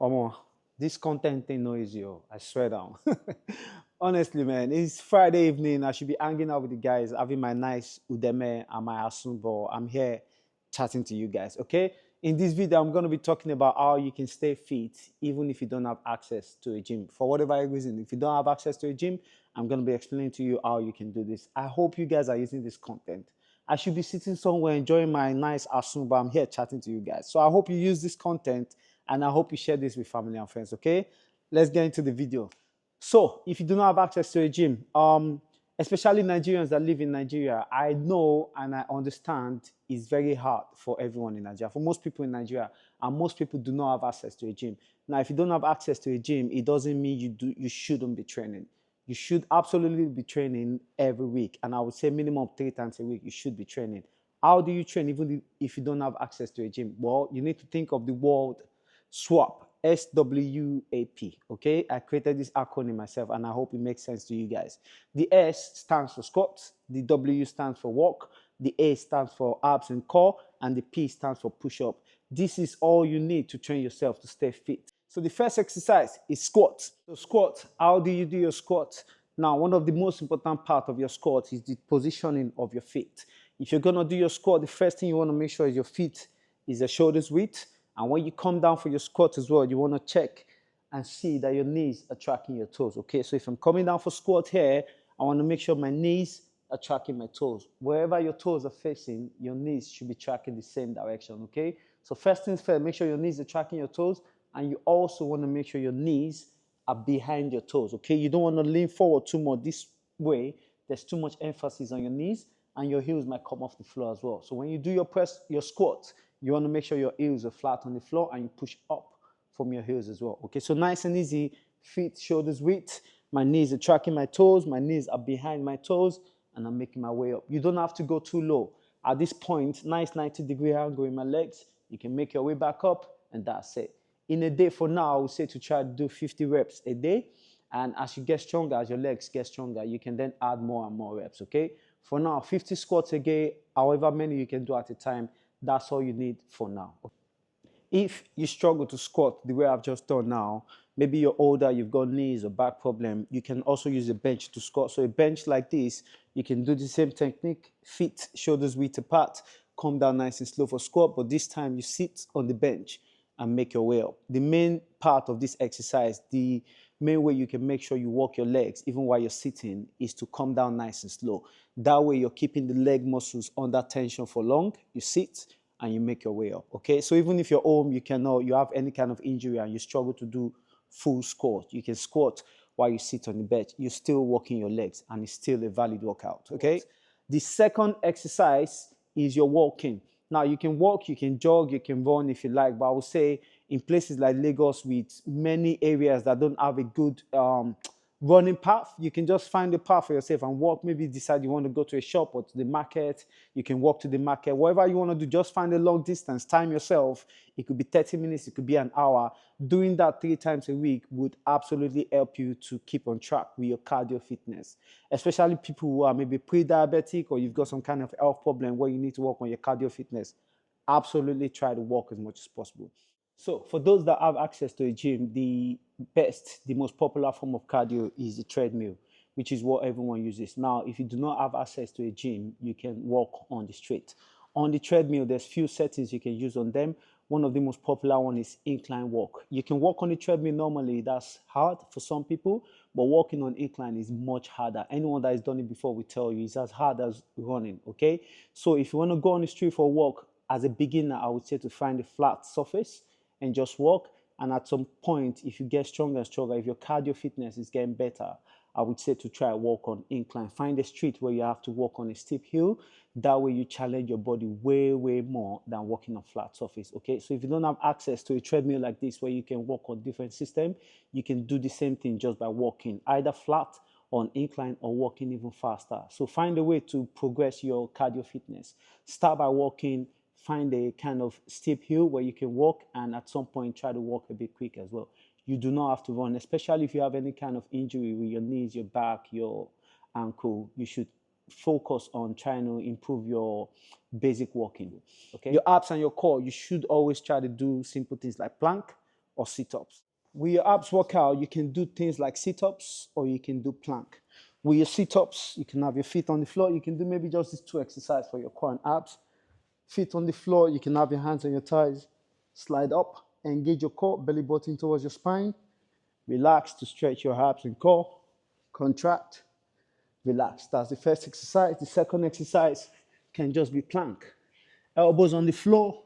Omo, this content thing noise you. I swear down. Honestly, man, it's Friday evening. I should be hanging out with the guys, having my nice udeme and my asunbo. I'm here chatting to you guys. Okay. In this video, I'm going to be talking about how you can stay fit even if you don't have access to a gym. For whatever reason, if you don't have access to a gym, I'm going to be explaining to you how you can do this. I hope you guys are using this content. I should be sitting somewhere enjoying my nice asun, but I'm here chatting to you guys. So I hope you use this content and I hope you share this with family and friends, okay? Let's get into the video. So if you do not have access to a gym, especially Nigerians that live in Nigeria, I know and I understand it's very hard for everyone in Nigeria, for most people in Nigeria, and most people do not have access to a gym. Now, if you don't have access to a gym, it doesn't mean you shouldn't be training. You should absolutely be training every week. And I would say minimum 3 times a week, you should be training. How do you train even if you don't have access to a gym? Well, you need to think of the word SWAP, SWAP. Okay, I created this acronym myself and I hope it makes sense to you guys. The S stands for squats, the W stands for walk, the A stands for abs and core, and the P stands for push up. This is all you need to train yourself to stay fit. So the first exercise is squat. So squat, how do you do your squat? Now, one of the most important part of your squat is the positioning of your feet. If you're gonna do your squat, the first thing you wanna make sure is your feet is the shoulders width. And when you come down for your squat as well, you wanna check and see that your knees are tracking your toes, okay? So if I'm coming down for squat here, I wanna make sure my knees are tracking my toes. Wherever your toes are facing, your knees should be tracking the same direction, okay? So first things first, make sure your knees are tracking your toes, and you also want to make sure your knees are behind your toes, okay? You don't want to lean forward too much. This way, there's too much emphasis on your knees, and your heels might come off the floor as well. So when you do your squat, you want to make sure your heels are flat on the floor, and you push up from your heels as well, okay? So nice and easy, feet, shoulders width. My knees are tracking my toes. My knees are behind my toes, and I'm making my way up. You don't have to go too low. At this point, nice 90-degree angle in my legs. You can make your way back up, and that's it. In a day for now, I would say to try to do 50 reps a day. And as you get stronger, as your legs get stronger, you can then add more and more reps, okay? For now, 50 squats a day, however many you can do at a time, that's all you need for now. If you struggle to squat the way I've just done now, maybe you're older, you've got knees or back problem, you can also use a bench to squat. So a bench like this, you can do the same technique, feet, shoulders width apart, come down nice and slow for squat, but this time you sit on the bench and make your way up. The main part of this exercise, the main way you can make sure you walk your legs even while you're sitting is to come down nice and slow. That way you're keeping the leg muscles under tension for long. You sit and you make your way up, okay? So even if you're home, you have any kind of injury and you struggle to do full squat, you can squat while you sit on the bench. You're still working your legs and it's still a valid workout, okay? The second exercise is your walking. Now, you can walk, you can jog, you can run if you like, but I would say in places like Lagos with many areas that don't have a good running path, you can just find a path for yourself and walk. Maybe decide you want to go to a shop or to the market, you can walk to the market. Whatever you want to do, just find a long distance, time yourself. It could be 30 minutes, it could be an hour. Doing that 3 times a week would absolutely help you to keep on track with your cardio fitness, especially people who are maybe pre-diabetic or you've got some kind of health problem where you need to work on your cardio fitness. Absolutely try to walk as much as possible. So for those that have access to a gym, the most popular form of cardio is the treadmill, which is what everyone uses. Now, if you do not have access to a gym, you can walk on the street. On the treadmill, there's few settings you can use on them. One of the most popular one is incline walk. You can walk on the treadmill normally. That's hard for some people, but walking on incline is much harder. Anyone that has done it before will tell you it's as hard as running, okay? So if you want to go on the street for a walk, as a beginner, I would say to find a flat surface and just walk. And at some point, if you get stronger and stronger, if your cardio fitness is getting better, I would say to try walk on incline. Find a street where you have to walk on a steep hill. That way you challenge your body way, way more than walking on flat surface, okay? So if you don't have access to a treadmill like this where you can walk on different system, you can do the same thing just by walking, either flat on incline or walking even faster. So find a way to progress your cardio fitness. Start by walking, find a kind of steep hill where you can walk, and at some point try to walk a bit quick as well. You do not have to run, especially if you have any kind of injury with your knees, your back, your ankle. You should focus on trying to improve your basic walking, okay? Your abs and your core, you should always try to do simple things like plank or sit-ups. With your abs workout, you can do things like sit-ups or you can do plank. With your sit-ups, you can have your feet on the floor. You can do maybe just these two exercises for your core and abs. Feet on the floor, you can have your hands on your thighs. Slide up, engage your core, belly button towards your spine. Relax to stretch your abs and core. Contract, relax. That's the first exercise. The second exercise can just be plank. Elbows on the floor.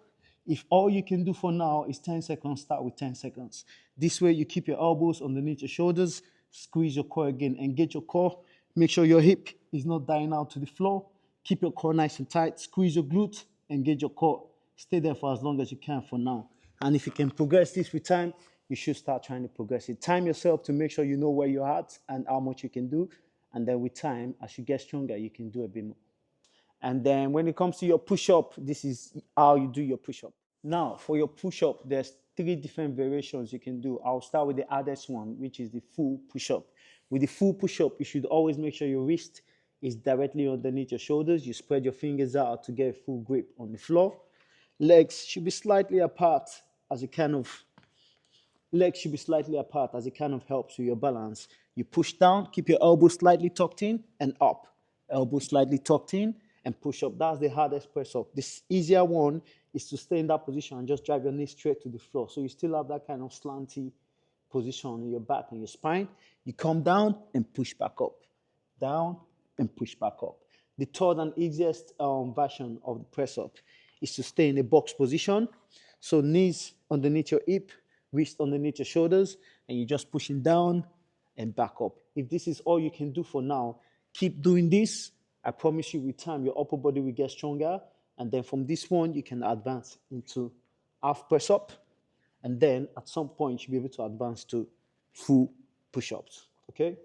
If all you can do for now is 10 seconds, start with 10 seconds. This way you keep your elbows underneath your shoulders, squeeze your core again, engage your core. Make sure your hip is not dying out to the floor. Keep your core nice and tight, squeeze your glute, engage your core. Stay there for as long as you can for now. And if you can progress this with time, you should start trying to progress it. Time yourself to make sure you know where you're at and how much you can do. And then with time, as you get stronger, you can do a bit more. And then when it comes to your push-up, this is how you do your push-up. Now, for your push-up, there's 3 different variations you can do. I'll start with the hardest one, which is the full push-up. With the full push-up, you should always make sure your wrist is directly underneath your shoulders. You spread your fingers out to get a full grip on the floor. Legs should be slightly apart as it kind of helps with your balance. You push down, keep your elbows slightly tucked in and up. Elbow slightly tucked in and push up. That's the hardest press up. This easier one is to stay in that position and just drive your knee straight to the floor. So you still have that kind of slanty position in your back and your spine. You come down and push back up. Down and push back up. The third and easiest version of the press up is to stay in a box position. So knees underneath your hip, wrist underneath your shoulders, and you're just pushing down and back up. If this is all you can do for now, keep doing this. I promise you with time, your upper body will get stronger. And then from this one, you can advance into half press up. And then at some point, you'll be able to advance to full push-ups, okay?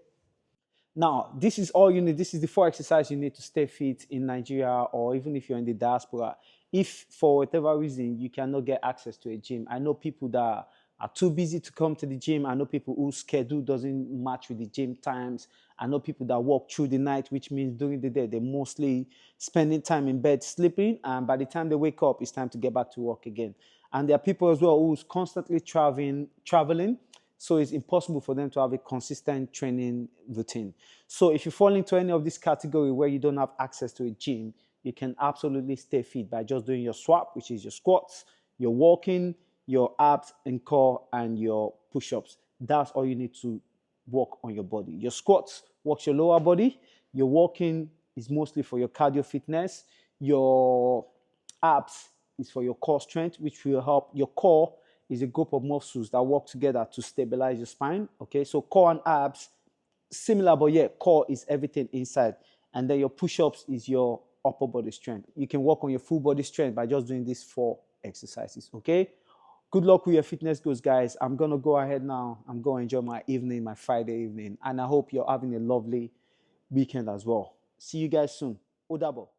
Now, this is all you need. This is the 4 exercises you need to stay fit in Nigeria, or even if you're in the diaspora. If for whatever reason you cannot get access to a gym, I know people that are too busy to come to the gym. I know people whose schedule doesn't match with the gym times. I know people that work through the night, which means during the day they're mostly spending time in bed sleeping, and by the time they wake up, it's time to get back to work again. And there are people as well who's constantly traveling, so it's impossible for them to have a consistent training routine. So if you fall into any of this category where you don't have access to a gym, you can absolutely stay fit by just doing your swap, which is your squats, your walking, your abs and core, and your push-ups. That's all you need to work on your body. Your squats works your lower body. Your walking is mostly for your cardio fitness. Your abs is for your core strength, which will help. Your core is a group of muscles that work together to stabilize your spine. Okay, so core and abs, similar, but yeah, core is everything inside. And then your push-ups is your upper body strength. You can work on your full body strength by just doing these 4 exercises, okay? Good luck with your fitness goals, guys. I'm going to go ahead now. I'm going to enjoy my evening, my Friday evening. And I hope you're having a lovely weekend as well. See you guys soon. Odabo.